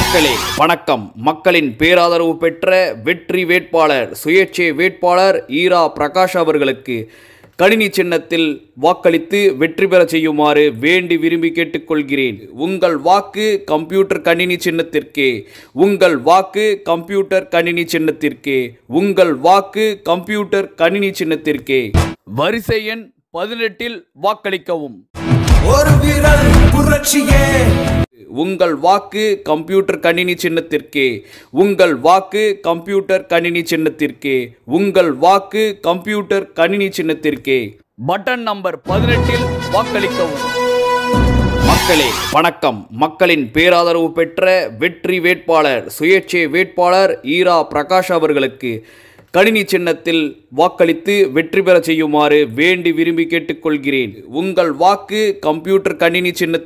மக்களே வணக்கம். மக்களின் பேராதரவு பெற்ற வெற்றி வேட்பாளர் சுயேட்சை வேட்பாளர் ஈரா பிரகாஷ் அவர்களுக்கு கணினி சின்னத்தில் வாக்களித்து வெற்றி பெற செய்யுமாறு வேண்டி விரும்பி கேட்டுக்கொள்கிறேன். உங்கள் வாக்கு கம்ப்யூட்டர் கணினி சின்னத்திற்கே. உங்கள் வாக்கு கம்ப்யூட்டர் கணினி சின்னத்திற்கே. உங்கள் வாக்கு கம்ப்யூட்டர் கணினி சின்னத்திற்கே. வரிசை எண் 18 வாக்களிக்கவும். ஒரு வீரர் புரட்சியே. உங்கள் வாக்கு கம்ப்யூட்டர் கணினி சின்னத்திற்கே. உங்கள் வாக்கு கம்ப்யூட்டர் கணினி சின்னத்திற்கே. உங்கள் வாக்கு கம்ப்யூட்டர் கணினி சின்னத்திற்கே. Button number 18 வாக்களிக்கவும். மக்களே வணக்கம். மக்களின் பேராதரவு பெற்ற வெற்றி வேட்பாளர் சுயேட்சை வேட்பாளர் ஈரா பிரகாஷ் அவர்களுக்கு கணினி சின்னத்தில் வாக்களித்து வெற்றி பெற செய்யுமாறு வேண்டி விரும்பி கேட்டுக்கொள்கிறேன். உங்கள் வாக்கு கம்ப்யூட்டர் கணினி சின்னத்தில்